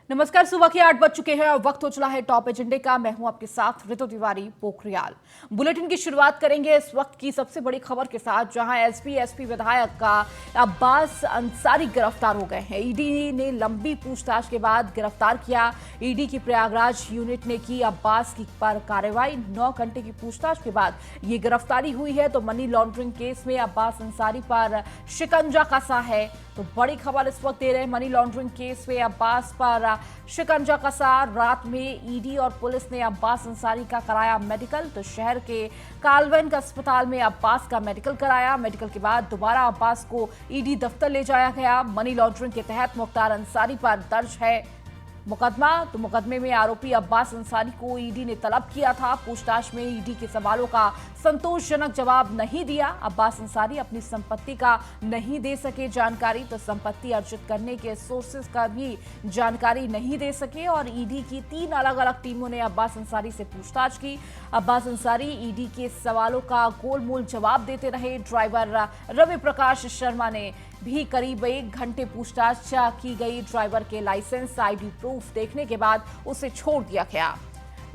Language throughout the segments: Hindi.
नमस्कार। सुबह के 8 बज चुके हैं और वक्त हो चला है टॉप एजेंडे का। मैं हूं आपके साथ ऋतु तिवारी पोखरियाल। बुलेटिन की शुरुआत करेंगे इस वक्त की सबसे बड़ी खबर के साथ, जहां एसपी विधायक का अब्बास अंसारी गिरफ्तार हो गए हैं। ईडी ने लंबी पूछताछ के बाद गिरफ्तार किया। ईडी की प्रयागराज यूनिट ने की अब्बास की पर कार्रवाई। 9 घंटे की पूछताछ के बाद ये गिरफ्तारी हुई है। तो मनी लॉन्ड्रिंग केस में अब्बास अंसारी पर शिकंजा कसा है। तो बड़ी खबर इस वक्त दे रहे हैं, मनी लॉन्ड्रिंग केस में अब्बास पर शिकंजा कसा। रात में ईडी और पुलिस ने अब्बास अंसारी का कराया मेडिकल। तो शहर के कालवेंट अस्पताल में अब्बास का मेडिकल कराया। मेडिकल के बाद दोबारा अब्बास को ईडी दफ्तर ले जाया गया। मनी लॉन्ड्रिंग के तहत मुख्तार अंसारी पर दर्ज है मुकदमा। तो मुकदमे में आरोपी अब्बास अंसारी को ईडी ने तलब किया था। पूछताछ में ईडी के सवालों का संतोषजनक जवाब नहीं दिया। अब्बास अंसारी अपनी संपत्ति का नहीं दे सके जानकारी। तो संपत्ति अर्जित करने के सोर्सेज का भी जानकारी नहीं दे सके। और ईडी की 3 अलग अलग टीमों ने अब्बास अंसारी से पूछताछ की। अब्बास अंसारी ईडी के सवालों का गोलमोल जवाब देते रहे। ड्राइवर रवि प्रकाश शर्मा ने भी करीब 1 घंटे पूछताछ की गई। ड्राइवर के लाइसेंस आईडी प्रूफ देखने के बाद उसे छोड़ दिया गया।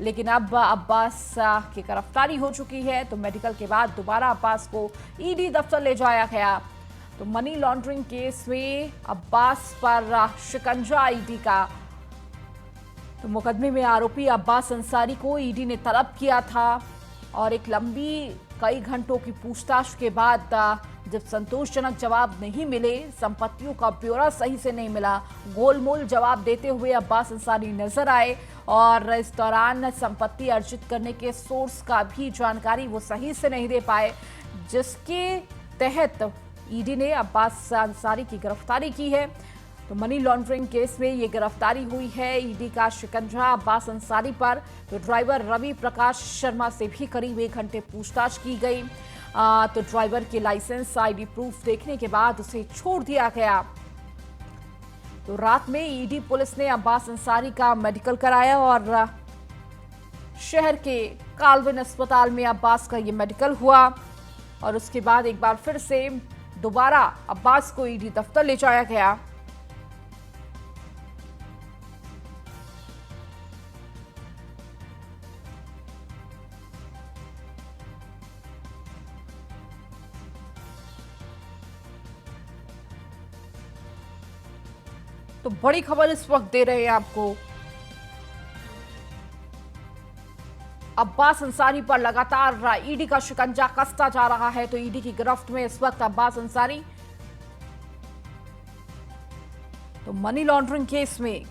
लेकिन अब अब्बास की गिरफ्तारी हो चुकी है। तो मेडिकल के बाद दोबारा अब्बास को ईडी दफ्तर ले जाया गया। तो मनी लॉन्ड्रिंग केस में अब्बास पर शिकंजा ईडी का। तो मुकदमे में आरोपी अब्बास अंसारी को ईडी ने तलब किया था। और एक लंबी कई घंटों की पूछताछ के बाद जब संतोषजनक जवाब नहीं मिले, संपत्तियों का ब्यौरा सही से नहीं मिला, गोलमोल जवाब देते हुए अब्बास अंसारी नजर आए। और इस दौरान संपत्ति अर्जित करने के सोर्स का भी जानकारी वो सही से नहीं दे पाए, जिसके तहत ईडी ने अब्बास अंसारी की गिरफ्तारी की है। तो मनी लॉन्ड्रिंग केस में ये गिरफ्तारी हुई है। ईडी का शिकंजा अब्बास अंसारी पर। तो ड्राइवर रवि प्रकाश शर्मा से भी करीब 1 घंटे पूछताछ की गई। तो ड्राइवर के लाइसेंस आईडी प्रूफ देखने के बाद उसे छोड़ दिया गया। तो रात में ईडी पुलिस ने अब्बास अंसारी का मेडिकल कराया और शहर के कालविन अस्पताल में अब्बास का ये मेडिकल हुआ। और उसके बाद एक बार फिर से दोबारा अब्बास को ईडी दफ्तर ले जाया गया। तो बड़ी खबर इस वक्त दे रहे हैं आपको, अब्बास अंसारी पर लगातार ईडी का शिकंजा कसता जा रहा है। तो ईडी की गिरफ्त में इस वक्त अब्बास अंसारी। तो मनी लॉन्ड्रिंग केस में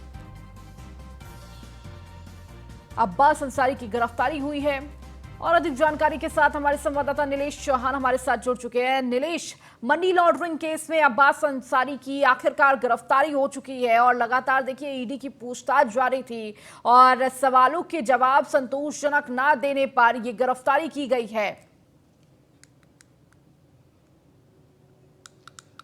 अब्बास अंसारी की गिरफ्तारी हुई है। और अधिक जानकारी के साथ हमारे संवाददाता नीलेश चौहान हमारे साथ जुड़ चुके हैं। नीलेश, मनी लॉन्ड्रिंग केस में अब्बास अंसारी की आखिरकार गिरफ्तारी हो चुकी है और लगातार देखिए ईडी की पूछताछ जारी थी और सवालों के जवाब संतोषजनक ना देने पर यह गिरफ्तारी की गई है।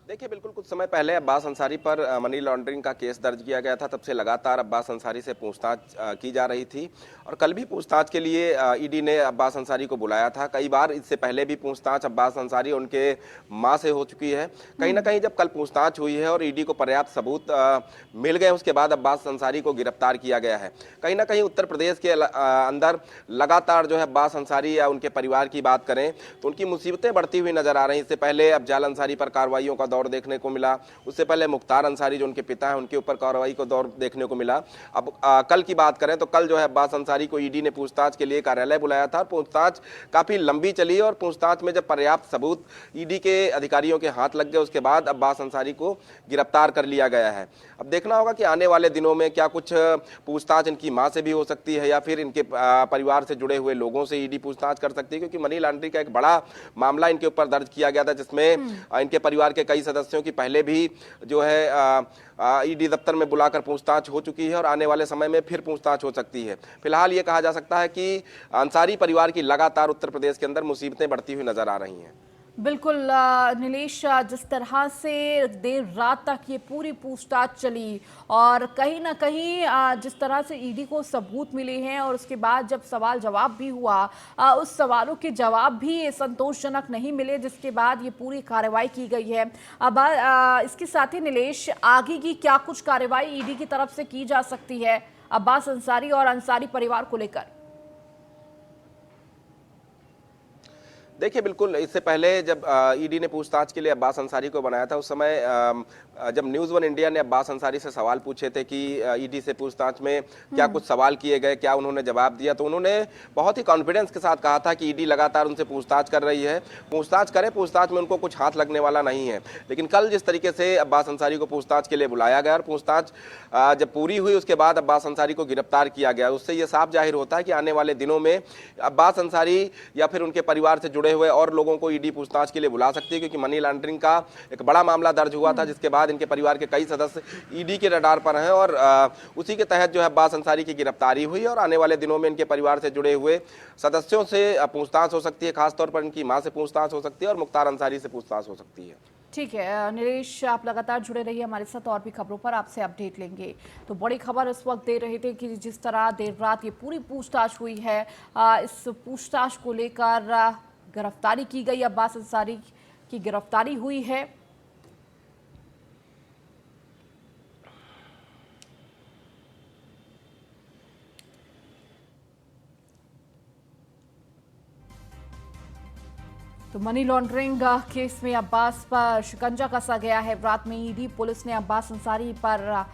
देखिए, बिल्कुल कुछ समय पहले अब्बास अंसारी पर मनी लॉन्ड्रिंग का केस दर्ज किया गया था। तब से लगातार अब्बास अंसारी से पूछताछ की जा रही थी और कल भी पूछताछ के लिए ईडी ने अब्बास अंसारी को बुलाया था। कई बार इससे पहले भी पूछताछ अब्बास अंसारी और उनके मां से हो चुकी है। कहीं ना कहीं जब कल पूछताछ हुई है और ईडी को पर्याप्त सबूत मिल गए, उसके बाद अब्बास अंसारी को गिरफ्तार किया गया है। कहीं ना कहीं उत्तर प्रदेश के अंदर लगातार जो है अब्बास अंसारी या उनके परिवार की बात करें तो उनकी मुसीबतें बढ़ती हुई नजर आ रही। इससे पहले अफजाल अंसारी पर कार्रवाइयों का दौर देखने को मिला। उससे पहले मुख्तार अंसारी जो उनके पिता हैं, उनके ऊपर कार्रवाई का दौर देखने को मिला। अब कल की बात करें तो कल जो है अब्बास अंसारी को ईडी ने पूछताछ के लिए कार्यालय बुलाया था। पूछताछ काफी लंबी चली और पूछताछ में जब पर्याप्त सबूत ईडी के अधिकारियों के हाथ लग गए, उसके बाद अब्बास अंसारी को गिरफ्तार कर लिया गया है। अब देखना होगा कि आने वाले दिनों में क्या कुछ पूछताछ इनकी मां से भी हो सकती है या फिर इनके परिवार से जुड़े हुए लोगों से ईडी पूछताछ कर सकती है, क्योंकि मनी लॉन्ड्रिंग का एक बड़ा मामला इनके ऊपर दर्ज किया गया था, जिसमें इनके परिवार के कई सदस्यों की पहले भी जो है ईडी दफ्तर में बुलाकर पूछताछ हो चुकी है और आने वाले समय में फिर पूछताछ हो सकती है। फिलहाल ये कहा जा सकता है कि अंसारी परिवार की लगातार उत्तर प्रदेश के अंदर मुसीबतें बढ़ती हुई नजर आ रही हैं। बिल्कुल नीलेश, जिस तरह से देर रात तक ये पूरी पूछताछ चली और कहीं ना कहीं जिस तरह से ईडी को सबूत मिले हैं और उसके बाद जब सवाल जवाब भी हुआ, उस सवालों के जवाब भी संतोषजनक नहीं मिले, जिसके बाद ये पूरी कार्रवाई की गई है। अब इसके साथ ही नीलेश, आगे की क्या कुछ कार्रवाई ईडी की तरफ से की जा सकती है अब्बास अंसारी और अंसारी परिवार को लेकर? देखिए, बिल्कुल इससे पहले जब ईडी ने पूछताछ के लिए अब्बास अंसारी को बनाया था, उस समय जब न्यूज़ वन इंडिया ने अब्बास अंसारी से सवाल पूछे थे कि ईडी से पूछताछ में क्या कुछ सवाल किए गए, क्या उन्होंने जवाब दिया, तो उन्होंने बहुत ही कॉन्फिडेंस के साथ कहा था कि ईडी लगातार उनसे पूछताछ कर रही है, पूछताछ करे, पूछताछ में उनको कुछ हाथ लगने वाला नहीं है। लेकिन कल जिस तरीके से अब्बास अंसारी को पूछताछ के लिए बुलाया गया और पूछताछ जब पूरी हुई उसके बाद अब्बास अंसारी को गिरफ्तार किया गया, उससे ये साफ जाहिर होता है कि आने वाले दिनों में अब्बास अंसारी या फिर उनके परिवार से जुड़े हुए और लोगों को ईडी पूछताछ के लिए बुला सकती है, क्योंकि मनी लॉन्ड्रिंग का एक बड़ा मामला दर्ज हुआ था, जिसके बाद इनके परिवार के कई सदस्य ईडी के रडार पर हैं और उसी के तहत जो है अब्बास अंसारी की गिरफ्तारी हुई और आने वाले दिनों में इनके परिवार से जुड़े हुए सदस्यों से पूछताछ हो सकती है, खासतौर पर इनकी मां से पूछताछ हो सकती है और मुख्तार अंसारी से पूछताछ हो सकती है। ठीक है नीलेश, आप लगातार जुड़े रहिए हमारे साथ, और भी खबरों पर आपसे अपडेट लेंगे। तो बड़ी खबर इस वक्त दे रहे थे कि जिस तरह देर रात ये पूरी पूछताछ हुई है, इस पूछताछ को लेकर गिरफ्तारी की गई, अब्बास अंसारी की गिरफ्तारी हुई है। तो मनी लॉन्ड्रिंग केस में अब्बास पर शिकंजा कसा गया है। रात में ईडी पुलिस ने अब्बास अंसारी पर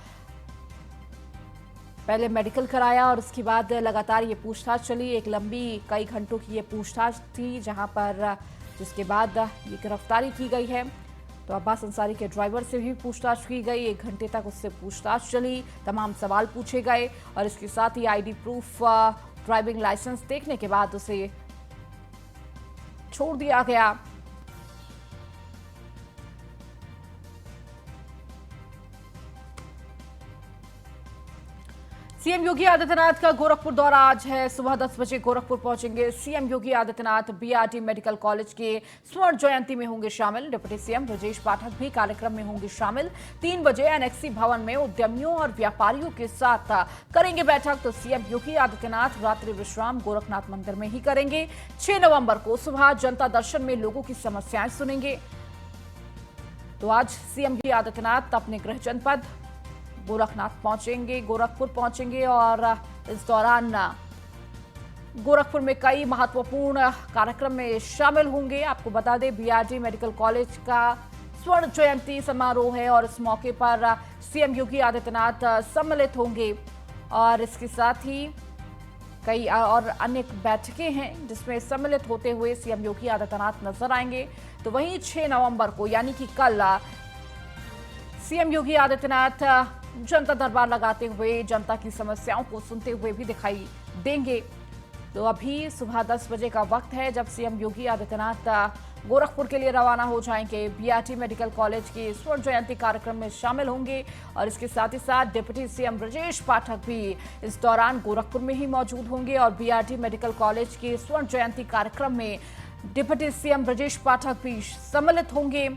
पहले मेडिकल कराया और उसके बाद लगातार ये पूछताछ चली। एक लंबी कई घंटों की ये पूछताछ थी, जहां पर जिसके बाद ये गिरफ्तारी की गई है। तो अब्बास अंसारी के ड्राइवर से भी पूछताछ की गई, 1 घंटे तक उससे पूछताछ चली, तमाम सवाल पूछे गए और इसके साथ ही आईडी प्रूफ ड्राइविंग लाइसेंस देखने के बाद उसे छोड़ दिया गया। सीएम योगी आदित्यनाथ का गोरखपुर दौरा आज है। सुबह 10 बजे गोरखपुर पहुंचेंगे CM Yogi Adityanath. BRT medical college के स्वर्ण जयंती में होंगे शामिल। डिप्टी सीएम ब्रजेश पाठक भी कार्यक्रम में होंगे शामिल। 3 बजे एनेक्सी भवन में उद्यमियों और व्यापारियों के साथ करेंगे बैठक। तो सीएम योगी आदित्यनाथ रात्रि विश्राम गोरखनाथ मंदिर में ही करेंगे। 6 नवंबर को सुबह जनता दर्शन में लोगों की समस्याएं सुनेंगे। तो आज सीएम योगी आदित्यनाथ अपने गृह जनपद गोरखपुर पहुंचेंगे और इस दौरान गोरखपुर में कई महत्वपूर्ण कार्यक्रम में शामिल होंगे। आपको बता दें, बीआरटी मेडिकल कॉलेज का स्वर्ण जयंती समारोह है और इस मौके पर सीएम योगी आदित्यनाथ सम्मिलित होंगे और इसके साथ ही कई और अन्य बैठकें हैं जिसमें सम्मिलित होते हुए सीएम योगी आदित्यनाथ नजर आएंगे। तो वहीं 6 नवंबर को यानी कि कल सीएम योगी आदित्यनाथ जनता दरबार लगाते हुए जनता की समस्याओं को सुनते हुए भी दिखाई देंगे। तो अभी सुबह 10 बजे का वक्त है जब सीएम योगी आदित्यनाथ गोरखपुर के लिए रवाना हो जाएंगे। बीआरटी मेडिकल कॉलेज के स्वर्ण जयंती कार्यक्रम में शामिल होंगे और इसके साथ ही साथ डिप्टी सीएम ब्रजेश पाठक भी इस दौरान गोरखपुर में ही मौजूद होंगे और बीआरटी मेडिकल कॉलेज के स्वर्ण जयंती कार्यक्रम में डिप्टी सीएम ब्रजेश पाठक भी सम्मिलित होंगे।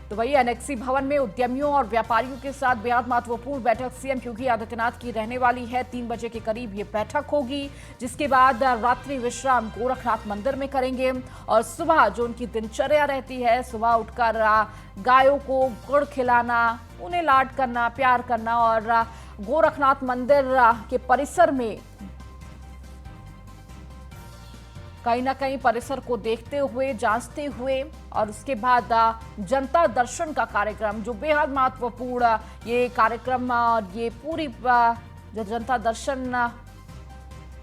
तो वही एनेक्सी भवन में उद्यमियों और व्यापारियों के साथ बेहद महत्वपूर्ण बैठक सीएम योगी आदित्यनाथ की रहने वाली है। 3 बजे के करीब ये बैठक होगी, जिसके बाद रात्रि विश्राम गोरखनाथ मंदिर में करेंगे और सुबह जो उनकी दिनचर्या रहती है, सुबह उठकर गायों को गुड़ खिलाना, उन्हें लाड करना, प्यार करना और गोरखनाथ मंदिर के परिसर में कहीं ना कहीं परिसर को देखते हुए, जांचते हुए और उसके बाद जनता दर्शन का कार्यक्रम जो बेहद महत्वपूर्ण ये कार्यक्रम और ये पूरी जो जनता दर्शन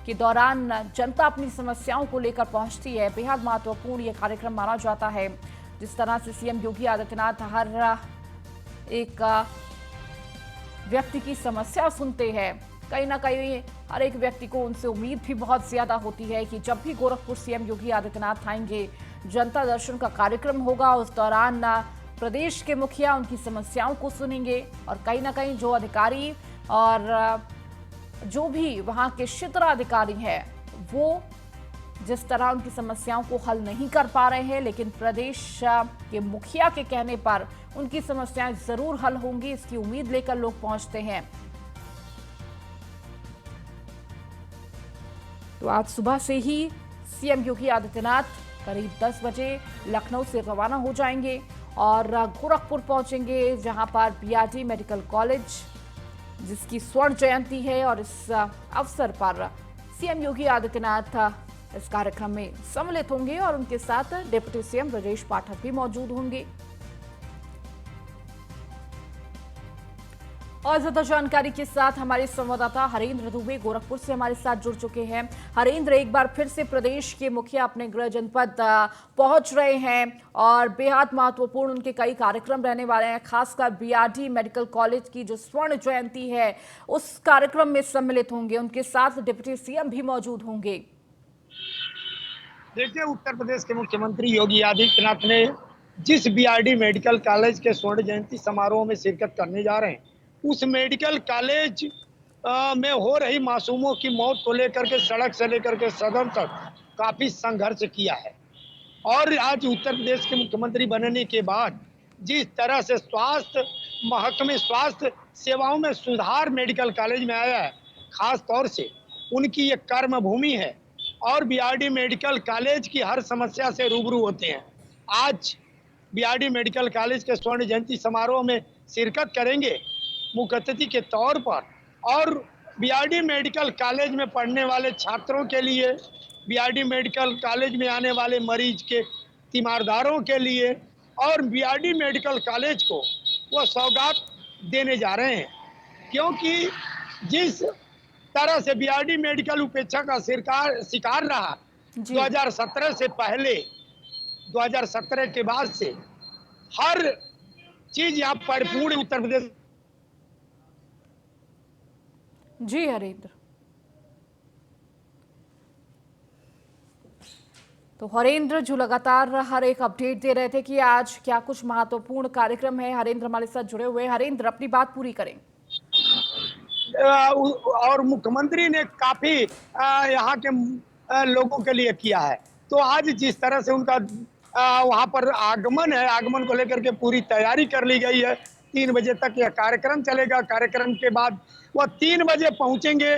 के दौरान जनता अपनी समस्याओं को लेकर पहुंचती है, बेहद महत्वपूर्ण ये कार्यक्रम माना जाता है। जिस तरह से सीएम योगी आदित्यनाथ हर एक व्यक्ति की समस्या सुनते हैं, कहीं ना कहीं हर एक व्यक्ति को उनसे उम्मीद भी बहुत ज्यादा होती है कि जब भी गोरखपुर सीएम योगी आदित्यनाथ आएंगे, जनता दर्शन का कार्यक्रम होगा, उस दौरान प्रदेश के मुखिया उनकी समस्याओं को सुनेंगे और कहीं ना कहीं जो अधिकारी और जो भी वहां के क्षेत्राधिकारी हैं वो जिस तरह उनकी समस्याओं को हल नहीं कर पा रहे हैं, लेकिन प्रदेश के मुखिया के कहने पर उनकी समस्याएं जरूर हल होंगी, इसकी उम्मीद लेकर लोग पहुंचते हैं। तो आज सुबह से ही सीएम योगी आदित्यनाथ करीब 10 बजे लखनऊ से रवाना हो जाएंगे और गोरखपुर पहुंचेंगे, जहां पर बीआरडी मेडिकल कॉलेज जिसकी स्वर्ण जयंती है, और इस अवसर पर सीएम योगी आदित्यनाथ इस कार्यक्रम में सम्मिलित होंगे और उनके साथ डिप्टी सीएम ब्रजेश पाठक भी मौजूद होंगे। और ज्यादा जानकारी के साथ हमारे संवाददाता हरेंद्र दुबे गोरखपुर से हमारे साथ जुड़ चुके हैं। हरेंद्र, एक बार फिर से प्रदेश के मुखिया अपने गृह जनपद पहुंच रहे हैं और बेहद महत्वपूर्ण उनके कई कार्यक्रम रहने वाले हैं, खासकर बीआरडी मेडिकल कॉलेज की जो स्वर्ण जयंती है उस कार्यक्रम में सम्मिलित होंगे, उनके साथ डिप्टी सीएम भी मौजूद होंगे। देखिए, उत्तर प्रदेश के मुख्यमंत्री योगी आदित्यनाथ ने जिस बीआरडी मेडिकल कॉलेज के स्वर्ण जयंती समारोह में शिरकत करने जा रहे हैं, उस मेडिकल कॉलेज में हो रही मासूमों की मौत को लेकर के सड़क से लेकर के सदन तक काफी संघर्ष किया है। और आज उत्तर प्रदेश के मुख्यमंत्री बनने के बाद जिस तरह से स्वास्थ्य महकमे स्वास्थ्य सेवाओं में सुधार मेडिकल कॉलेज में आया है, खास तौर से उनकी ये कर्म भूमि है और बीआरडी मेडिकल कॉलेज की हर समस्या से रूबरू होते हैं। आज बीआरडी मेडिकल कॉलेज के स्वर्ण जयंती समारोह में शिरकत करेंगे मुख्य अतिथि के तौर पर, और बीआरडी मेडिकल कॉलेज में पढ़ने वाले छात्रों के लिए, बीआरडी मेडिकल कॉलेज में आने वाले मरीज के तीमारदारों के लिए और बीआरडी मेडिकल कॉलेज को वो सौगात देने जा रहे हैं, क्योंकि जिस तरह से बीआरडी मेडिकल उपेक्षा का शिकार रहा 2017 से पहले, 2017 के बाद से हर चीज यहाँ परिपूर्ण उत्तर प्रदेश। जी हरेंद्र, तो हरेंद्र जो लगातार हर एक अपडेट दे रहे थे कि आज क्या कुछ महत्वपूर्ण कार्यक्रम है, हरेंद्र हमारे साथ जुड़े हुए हैं। हरेंद्र, अपनी बात पूरी करें। और मुख्यमंत्री ने काफी यहाँ के लोगों के लिए किया है, तो आज जिस तरह से उनका वहाँ पर आगमन है, आगमन को लेकर के पूरी तैयारी कर ली गई है। 3 बजे तक यह कार्यक्रम चलेगा। कार्यक्रम के बाद वह 3 बजे पहुंचेंगे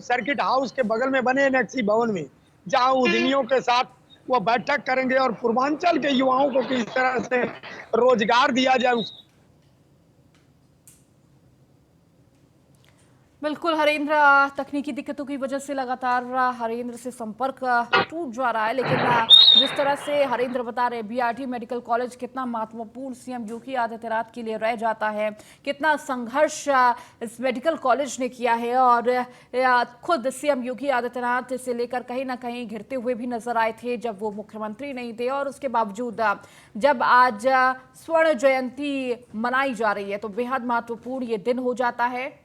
सर्किट हाउस के बगल में बने एनेक्सी भवन में, जहां उद्यमियों के साथ वो बैठक करेंगे और पूर्वांचल के युवाओं को किस तरह से रोजगार दिया जाए। बिल्कुल हरेंद्र, तकनीकी दिक्कतों की वजह से लगातार हरेंद्र से संपर्क टूट जा रहा है, लेकिन जिस तरह से हरेंद्र बता रहे बीआरडी मेडिकल कॉलेज कितना महत्वपूर्ण सीएम योगी आदित्यनाथ के लिए रह जाता है, कितना संघर्ष इस मेडिकल कॉलेज ने किया है, और खुद सीएम योगी आदित्यनाथ इसे लेकर कहीं ना कहीं घिरते हुए भी नजर आए थे जब वो मुख्यमंत्री नहीं थे। और उसके बावजूद जब आज स्वर्ण जयंती मनाई जा रही है तो बेहद महत्वपूर्ण ये दिन हो जाता है।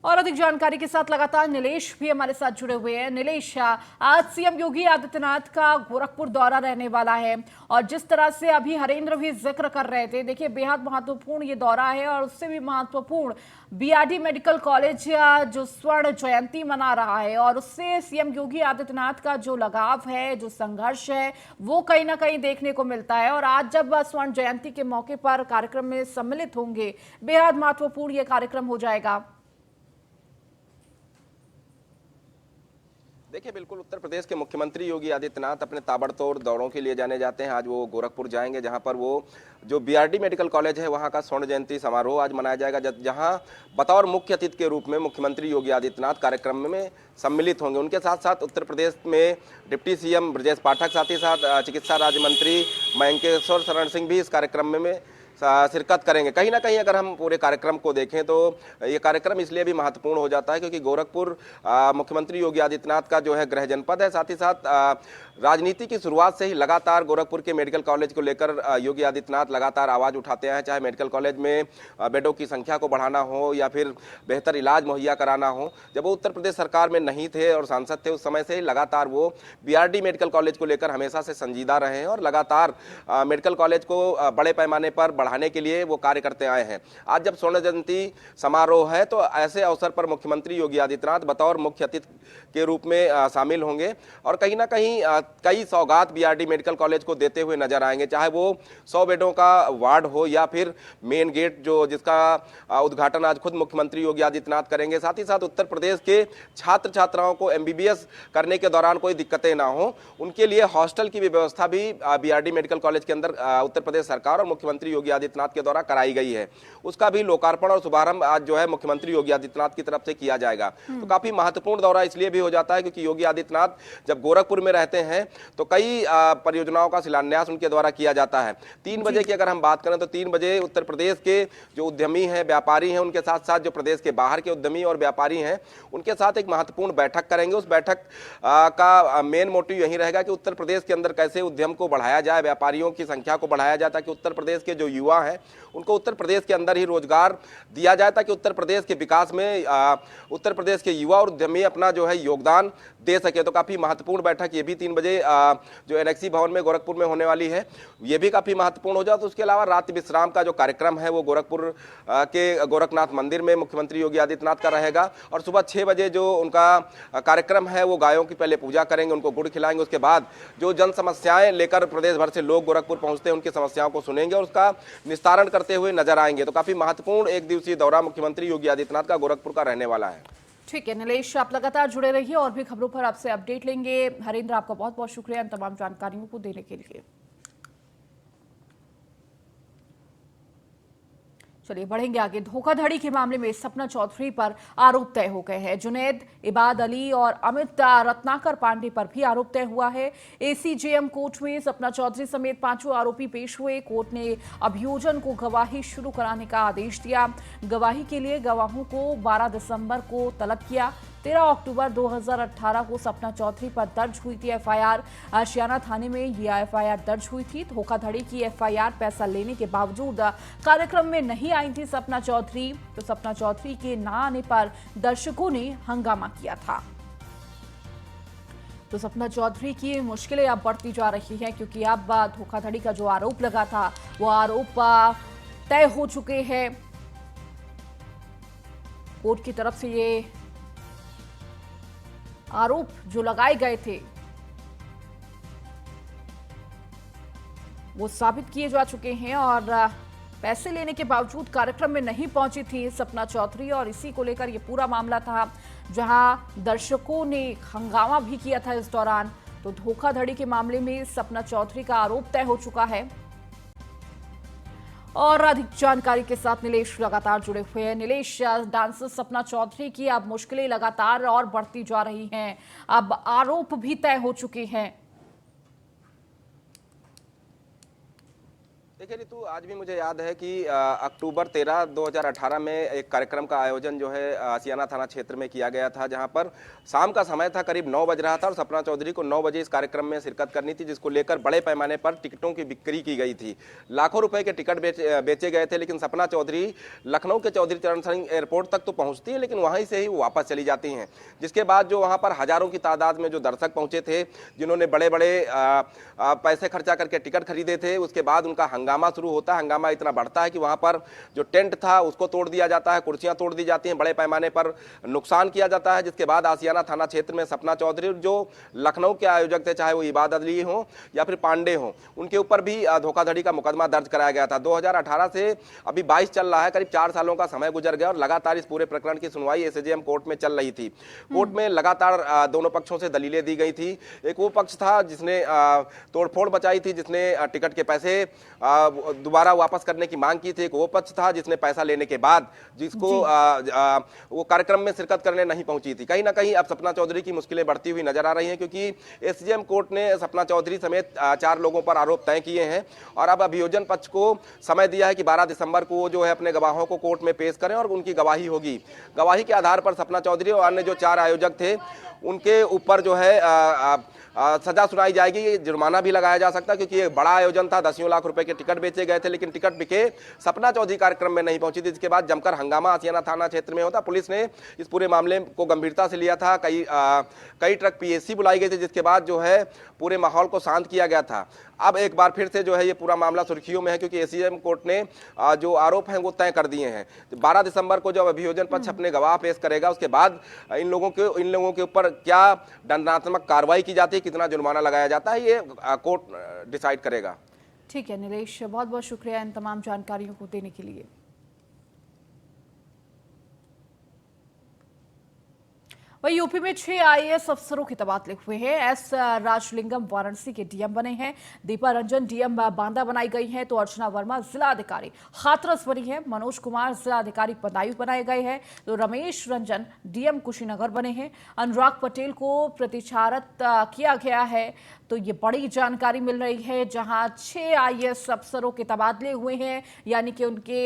और अधिक जानकारी के साथ लगातार नीलेश भी हमारे साथ जुड़े हुए हैं। नीलेश, आज सीएम योगी आदित्यनाथ का गोरखपुर दौरा रहने वाला है और जिस तरह से अभी हरेंद्र भी जिक्र कर रहे थे, देखिए बेहद महत्वपूर्ण ये दौरा है और उससे भी महत्वपूर्ण बीआरडी मेडिकल कॉलेज जो स्वर्ण जयंती मना रहा है और उससे सीएम योगी आदित्यनाथ का जो लगाव है, जो संघर्ष है, वो कहीं ना कहीं देखने को मिलता है। और आज जब स्वर्ण जयंती के मौके पर कार्यक्रम में सम्मिलित होंगे, बेहद महत्वपूर्ण ये कार्यक्रम हो जाएगा। देखिए, बिल्कुल उत्तर प्रदेश के मुख्यमंत्री योगी आदित्यनाथ अपने ताबड़तोड़ दौरों के लिए जाने जाते हैं। आज वो गोरखपुर जाएंगे, जहां पर वो जो बीआरडी मेडिकल कॉलेज है वहां का स्वर्ण जयंती समारोह आज मनाया जाएगा, जहां बतौर मुख्य अतिथि के रूप में मुख्यमंत्री योगी आदित्यनाथ कार्यक्रम में सम्मिलित होंगे। उनके साथ साथ उत्तर प्रदेश में डिप्टी सीएम ब्रजेश पाठक, साथ ही साथ चिकित्सा राज्य मंत्री मयंकेश्वर शरण सिंह भी इस कार्यक्रम में शिरकत करेंगे। कहीं ना कहीं अगर हम पूरे कार्यक्रम को देखें तो ये कार्यक्रम इसलिए भी महत्वपूर्ण हो जाता है क्योंकि गोरखपुर मुख्यमंत्री योगी आदित्यनाथ का जो है गृह जनपद है। साथ ही साथ राजनीति की शुरुआत से ही लगातार गोरखपुर के मेडिकल कॉलेज को लेकर योगी आदित्यनाथ लगातार आवाज़ उठाते हैं, चाहे मेडिकल कॉलेज में बेडों की संख्या को बढ़ाना हो या फिर बेहतर इलाज मुहैया कराना हो। जब वो उत्तर प्रदेश सरकार में नहीं थे और सांसद थे, उस समय से ही लगातार वो बीआरडी मेडिकल कॉलेज को लेकर हमेशा से संजीदा रहे हैं और लगातार मेडिकल कॉलेज को बड़े पैमाने पर बढ़ाने के लिए वो कार्य करते आए हैं। आज जब स्वर्ण जयंती समारोह है तो ऐसे अवसर पर मुख्यमंत्री योगी आदित्यनाथ बतौर मुख्य अतिथि के रूप में शामिल होंगे और कहीं ना कहीं कई सौगात बीआरडी मेडिकल कॉलेज को देते हुए नजर आएंगे, चाहे वो 100 बेडों का वार्ड हो या फिर मेन गेट जो जिसका उद्घाटन आज खुद मुख्यमंत्री योगी आदित्यनाथ करेंगे। साथ ही साथ उत्तर प्रदेश के छात्र छात्राओं को एमबीबीएस करने के दौरान कोई दिक्कतें ना हो, उनके लिए हॉस्टल की भी व्यवस्था भी बीआरडी मेडिकल कॉलेज के अंदर उत्तर प्रदेश सरकार और मुख्यमंत्री योगी आदित्यनाथ के द्वारा कराई गई है। उसका भी लोकार्पण और शुभारंभ आज जो है मुख्यमंत्री योगी आदित्यनाथ की तरफ से किया जाएगा। तो काफी महत्वपूर्ण दौरा इसलिए भी हो जाता है क्योंकि योगी आदित्यनाथ जब गोरखपुर में रहते हैं तो कई परियोजनाओं का शिलान्यास उनके द्वारा किया जाता है। 3 बजे की अगर हम बात करें तो 3 बजे उत्तर प्रदेश के जो उद्यमी हैं, व्यापारी हैं, उनके साथ साथ जो प्रदेश के बाहर के उद्यमी और व्यापारी हैं उनके साथ एक महत्वपूर्ण बैठक करेंगे। उस बैठक का मेन मोटिव यही रहेगा कि उत्तर प्रदेश के अंदर कैसे उद्यम को बढ़ाया जाए, व्यापारियों की संख्या को बढ़ाया जाए ताकि उत्तर प्रदेश के जो युवा हैं उनको उत्तर प्रदेश के अंदर ही रोजगार दिया जाए ताकि उत्तर प्रदेश के विकास में उत्तर प्रदेश के युवा और उद्यमी अपना जो है योगदान दे सके। तो काफी महत्वपूर्ण बैठक ये भी 3 बजे जो एनेक्सी भवन में गोरखपुर में होने वाली है ये भी काफी महत्वपूर्ण हो जाए। तो उसके अलावा रात्रि विश्राम का जो कार्यक्रम है वो गोरखपुर के गोरखनाथ मंदिर में मुख्यमंत्री योगी आदित्यनाथ का रहेगा और सुबह 6 बजे जो उनका कार्यक्रम है वो गायों की पहले पूजा करेंगे, उनको गुड़ खिलाएंगे। उसके बाद जो जन समस्याएं लेकर प्रदेश भर से लोग गोरखपुर पहुंचते हैं उनकी समस्याओं को सुनेंगे और उसका निस्तारण करते हुए नजर आएंगे। तो काफी महत्वपूर्ण 1 दिवसीय दौरा मुख्यमंत्री योगी आदित्यनाथ का गोरखपुर का रहने वाला है। ठीक है नीलेश, आप लगातार जुड़े रहिए और भी खबरों पर आपसे अपडेट लेंगे। हरेंद्र, आपका बहुत बहुत शुक्रिया इन तमाम जानकारियों को देने के लिए। चलिए बढ़ेंगे आगे। धोखाधड़ी के मामले में सपना चौधरी पर आरोप तय हो गए हैं। जुनैद, इबाद अली और अमित रत्नाकर पांडे पर भी आरोप तय हुआ है। एसीजेएम कोर्ट में सपना चौधरी समेत 5 आरोपी पेश हुए। कोर्ट ने अभियोजन को गवाही शुरू कराने का आदेश दिया। गवाही के लिए गवाहों को 12 दिसंबर को तलब किया। 13 अक्टूबर 2018 को सपना चौधरी पर दर्ज हुई थी एफआईआर। आशियाना थाने में यह एफआईआर दर्ज हुई थी। धोखाधड़ी की एफआईआर पैसा लेने के बावजूद कार्यक्रम में नहीं आई थी सपना चौधरी। तो सपना चौधरी के ना आने पर दर्शकों ने हंगामा किया था। तो सपना चौधरी की मुश्किलें अब बढ़ती जा रही हैं क्योंकि अब धोखाधड़ी का जो आरोप लगा था वो आरोप तय हो चुके हैं। कोर्ट की तरफ से ये आरोप जो लगाए गए थे वो साबित किए जा चुके हैं और पैसे लेने के बावजूद कार्यक्रम में नहीं पहुंची थी सपना चौधरी और इसी को लेकर ये पूरा मामला था जहां दर्शकों ने हंगामा भी किया था इस दौरान। तो धोखाधड़ी के मामले में सपना चौधरी का आरोप तय हो चुका है और अधिक जानकारी के साथ नीलेश लगातार जुड़े हुए हैं। नीलेश, डांसर सपना चौधरी की अब मुश्किलें लगातार और बढ़ती जा रही हैं, अब आरोप भी तय हो चुके हैं। देखिए रितु, आज भी मुझे याद है कि अक्टूबर 13, 2018 में एक कार्यक्रम का आयोजन जो है आशियाना थाना क्षेत्र में किया गया था जहां पर शाम का समय था, करीब 9 बज रहा था और सपना चौधरी को 9 बजे इस कार्यक्रम में शिरकत करनी थी जिसको लेकर बड़े पैमाने पर टिकटों की बिक्री की गई थी। लाखों रुपए के टिकट बेचे गए थे, लेकिन सपना चौधरी लखनऊ के चौधरी चरण सिंह एयरपोर्ट तक तो पहुंचती है लेकिन वहीं से ही वो वापस चली जाती हैं। जिसके बाद जो वहाँ पर हजारों की तादाद में जो दर्शक पहुंचे थे जिन्होंने बड़े बड़े पैसे खर्चा करके टिकट खरीदे थे, उसके बाद उनका हंगामा शुरू होता है। हंगामा इतना बढ़ता है कि वहां पर जो टेंट था उसको तोड़ दिया जाता है, कुर्सियां तोड़ दी जाती हैं, बड़े पैमाने पर नुकसान किया जाता है। जिसके बाद आशियाना थाना क्षेत्र में सपना चौधरी जो लखनऊ के आयोजक थे, चाहे वो इबाद अली हो या फिर पांडे हो, उनके ऊपर भी धोखाधड़ी का मुकदमा दर्ज कराया गया था। 2018 से अभी 22 चल रहा है, करीब 4 सालों का समय गुजर गया और लगातार इस पूरे प्रकरण की सुनवाई एसीजेएम कोर्ट में चल रही थी। कोर्ट में लगातार दोनों पक्षों से दलीलें दी गई थी। एक वो पक्ष था जिसने तोड़फोड़ मचाई थी, जिसने टिकट के पैसे दोबारा वापस करने की मांग की थी। एक वो पक्ष था जिसने पैसा लेने के बाद जिसको वो कार्यक्रम में शिरकत करने नहीं पहुंची थी। कहीं ना कहीं अब सपना चौधरी की मुश्किलें बढ़ती हुई नजर आ रही हैं क्योंकि एसीजेएम कोर्ट ने सपना चौधरी समेत 4 लोगों पर आरोप तय किए हैं और अब अभियोजन पक्ष को समय दिया है कि 12 दिसंबर को जो है अपने गवाहों को कोर्ट में पेश करें और उनकी गवाही होगी। गवाही के आधार पर सपना चौधरी और अन्य जो 4 आयोजक थे उनके ऊपर जो है सजा सुनाई जाएगी। जुर्माना भी लगाया जा सकता है क्योंकि ये बड़ा आयोजन था, 10 लाख रुपए के टिकट टिकट बेचे गए थे, लेकिन टिकट बिके सपना चौधरी कार्यक्रम में नहीं पहुंची थी, जिसके बाद जमकर हंगामा आसियाना थाना क्षेत्र में होता। पुलिस ने इस पूरे मामले को गंभीरता से लिया था। कई ट्रक पीएससी बुलाई गई थी, जिसके बाद जो है पूरे माहौल को शांत किया गया था। अब एक बार फिर से जो है ये पूरा मामला सुर्खियों में है, क्योंकि एसीएम कोर्ट ने जो आरोप हैं वो तय कर दिए हैं। 12 दिसंबर को जब अभियोजन पक्ष अपने गवाह पेश करेगा, उसके बाद इन लोगों के ऊपर क्या दंडात्मक कार्रवाई की जाती है, कितना जुर्माना लगाया जाता है, ये कोर्ट डिसाइड करेगा। ठीक है नीलेश, बहुत बहुत शुक्रिया इन तमाम जानकारियों को देने के लिए। वहीं यूपी में 6 आईएएस अफसरों के तबादले हुए हैं। एस राजलिंगम वाराणसी के डीएम बने हैं, दीपा रंजन डीएम बांदा बनाई गई हैं, तो अर्चना वर्मा जिला अधिकारी हाथरस बनी है, मनोज कुमार जिला अधिकारी बदायूं बनाए गए हैं, तो रमेश रंजन डीएम कुशीनगर बने हैं। अनुराग पटेल को प्रतिचारित किया गया है। तो ये बड़ी जानकारी मिल रही है, जहां 6 आईएएस अफसरों के तबादले हुए हैं, यानी कि उनके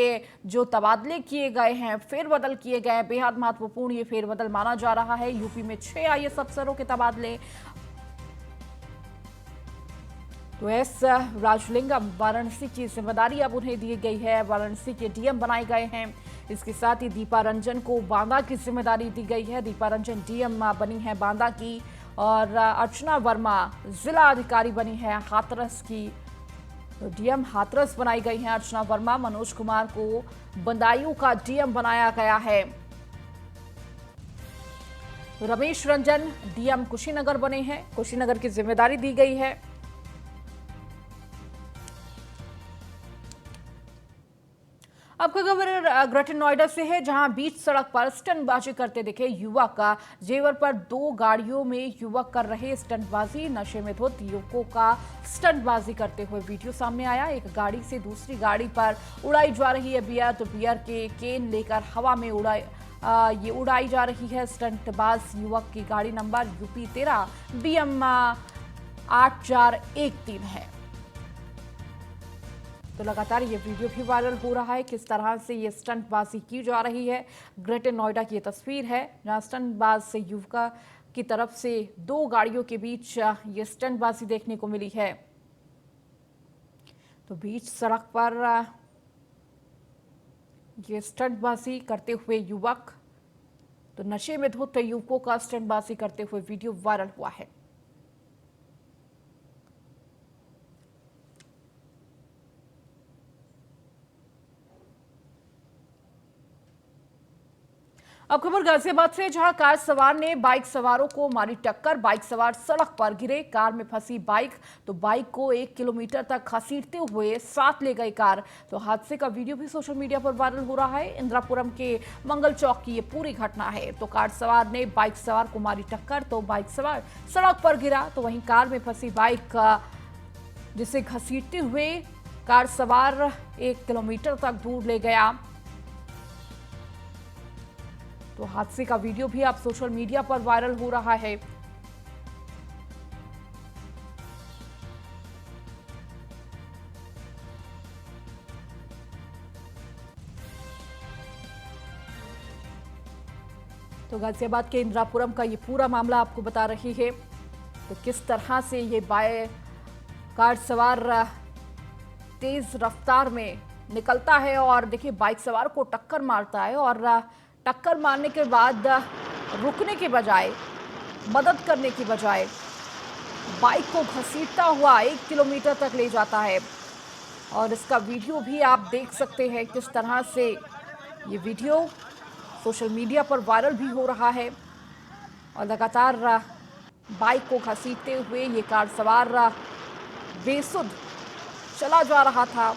जो तबादले किए गए हैं, फेरबदल किए गए हैं। बेहद महत्वपूर्ण ये फेरबदल माना जा रहा है। यूपी में 6 आईएएस अफसरों के तबादले। तो एस राजलिंगम वाराणसी की जिम्मेदारी अब उन्हें दी गई है, वाराणसी के डीएम बनाए गए हैं। इसके साथ ही दीपा रंजन को बांदा की जिम्मेदारी दी गई है, दीपा रंजन डीएम बनी है बांदा की, और अर्चना वर्मा जिला अधिकारी बनी है हाथरस की, तो डीएम हाथरस बनाई गई है अर्चना वर्मा। मनोज कुमार को बदायूं का डीएम बनाया गया है। तो रमेश रंजन डीएम कुशीनगर बने हैं, कुशीनगर की जिम्मेदारी दी गई है। आपका खबर ग्रेटर नोएडा से है, जहां बीच सड़क पर स्टंटबाजी करते दिखे युवक का। जेवर पर 2 गाड़ियों में युवक कर रहे स्टंटबाजी। नशे में धुत युवकों का स्टंटबाजी करते हुए वीडियो सामने आया। एक गाड़ी से दूसरी गाड़ी पर उड़ाई जा रही है बियर, तो बियर के केन लेकर हवा में उड़ाई जा रही है। स्टंटबाज युवक की गाड़ी नंबर यूपी 13 BM 8413 है। तो लगातार ये वीडियो भी वायरल हो रहा है, किस तरह से ये स्टंटबाजी की जा रही है। ग्रेटर नोएडा की ये तस्वीर है, जहां स्टंटबाज से युवका की तरफ से 2 गाड़ियों के बीच ये स्टंटबाजी देखने को मिली है। तो बीच सड़क पर ये स्टंटबाजी करते हुए युवक, तो नशे में धुत युवकों का स्टंटबाजी करते हुए वीडियो वायरल हुआ है। अब खबर गाजियाबाद से, जहां कार सवार ने बाइक सवारों को मारी टक्कर। बाइक सवार सड़क पर गिरे, कार में फंसी बाइक, तो बाइक को 1 किलोमीटर तक घसीटते हुए साथ ले गई कार। तो हादसे का वीडियो भी सोशल मीडिया पर वायरल हो रहा है। इंदिरापुरम के मंगल चौक की ये पूरी घटना है। तो कार सवार ने बाइक सवार को मारी टक्कर, तो बाइक सवार सड़क पर गिरा, तो वहीं कार में फंसी बाइक जिसे घसीटते हुए कार सवार 1 किलोमीटर तक दूर ले गया। तो हादसे का वीडियो भी अब सोशल मीडिया पर वायरल हो रहा है। तो गाजियाबाद के इंदिरापुरम का ये पूरा मामला आपको बता रही है। तो किस तरह से ये कार सवार तेज रफ्तार में निकलता है और देखिए बाइक सवार को टक्कर मारता है, और टक्कर मारने के बाद रुकने के बजाय, मदद करने की बजाय बाइक को घसीटता हुआ 1 किलोमीटर तक ले जाता है। और इसका वीडियो भी आप देख सकते हैं, किस तरह से ये वीडियो सोशल मीडिया पर वायरल भी हो रहा है। और लगातार बाइक को घसीटते हुए ये कार सवार बेसुध चला जा रहा था।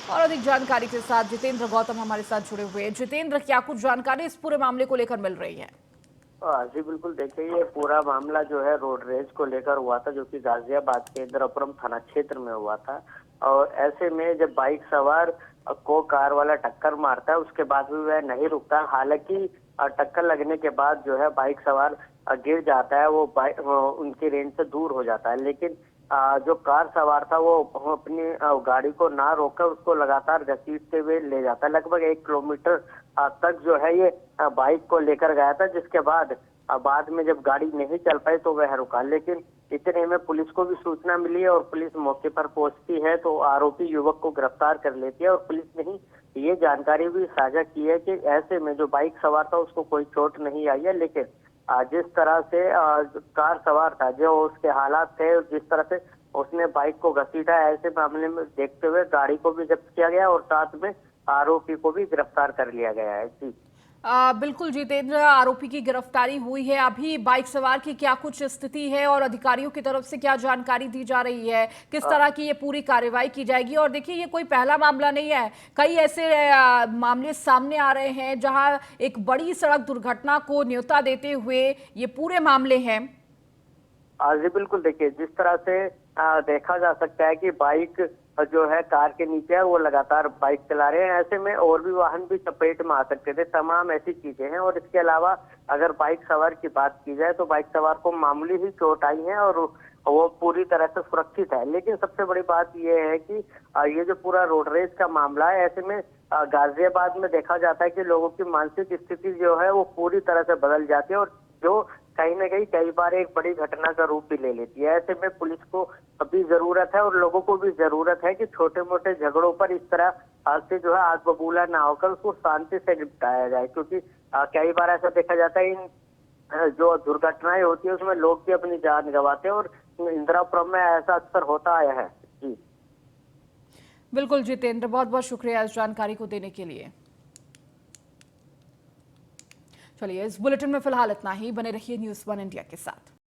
और अधिक जानकारी के साथ जितेंद्र गौतम हमारे साथ जुड़े हुए हैं। जितेंद्र, क्या कुछ जानकारी इस पूरे मामले को लेकर मिल रही है? जी बिल्कुल, देखिए ये पूरा मामला जो है रोड रेज को लेकर हुआ था, जो कि गाजियाबाद के इंदिरापुरम थाना क्षेत्र में हुआ था। और ऐसे में जब बाइक सवार को कार वाला टक्कर मारता है, उसके बाद भी वह नहीं रुकता। हालांकि टक्कर लगने के बाद जो है बाइक सवार गिर जाता है, वो उनकी रेंज से दूर हो जाता है। लेकिन जो कार सवार था वो अपनी गाड़ी को ना रोककर उसको लगातार घसीटते हुए ले जाता है। लगभग 1 किलोमीटर तक जो है ये बाइक को लेकर गया था, जिसके बाद में जब गाड़ी नहीं चल पाई तो वह रुका। लेकिन इतने में पुलिस को भी सूचना मिली है और पुलिस मौके पर पहुंचती है तो आरोपी युवक को गिरफ्तार कर लेती है। और पुलिस ने ही ये जानकारी भी साझा की है कि ऐसे में जो बाइक सवार था उसको कोई चोट नहीं आई है, लेकिन जिस तरह से कार सवार था, जो उसके हालात थे, जिस तरह से उसने बाइक को घसीटा, ऐसे मामले में देखते हुए गाड़ी को भी जब्त किया गया और साथ में आरोपी को भी गिरफ्तार कर लिया गया है। जी बिल्कुल जितेंद्र, आरोपी की गिरफ्तारी हुई है। अभी बाइक सवार की क्या कुछ स्थिति है और अधिकारियों की तरफ से क्या जानकारी दी जा रही है, किस तरह की ये पूरी कार्रवाई की जाएगी? और देखिए, ये कोई पहला मामला नहीं है, कई ऐसे मामले सामने आ रहे हैं जहां एक बड़ी सड़क दुर्घटना को न्योता देते हुए ये पूरे मामले हैं। जी बिल्कुल, देखिए जिस तरह से देखा जा सकता है कि बाइक जो है कार के नीचे है, वो लगातार बाइक चला रहे हैं, ऐसे में और भी वाहन भी चपेट में आ सकते थे, तमाम ऐसी चीजें हैं। और इसके अलावा अगर बाइक सवार की बात की जाए तो बाइक सवार को मामूली ही चोट आई है और वो पूरी तरह से सुरक्षित है। लेकिन सबसे बड़ी बात यह है कि ये जो पूरा रोड रेज का मामला है, ऐसे में गाजियाबाद में देखा जाता है कि लोगों की मानसिक स्थिति जो है वो पूरी तरह से बदल जाती है और जो कहीं ना कहीं कई बार एक बड़ी घटना का रूप भी ले लेती है। ऐसे में पुलिस को अभी जरूरत है और लोगों को भी जरूरत है कि छोटे मोटे झगड़ों पर इस तरह से जो है आग बबूला ना होकर उसको शांति से निपटाया जाए, क्योंकि कई बार ऐसा देखा जाता है इन जो दुर्घटनाएं होती है उसमें लोग भी अपनी जान गंवाते हैं और इंदिरापुरम में ऐसा अक्सर होता आया है। जी बिल्कुल जितेंद्र, बहुत बहुत शुक्रिया इस जानकारी को देने के लिए। चलिए, इस बुलेटिन में फिलहाल इतना ही। बने रहिए न्यूज़ 1 इंडिया के साथ।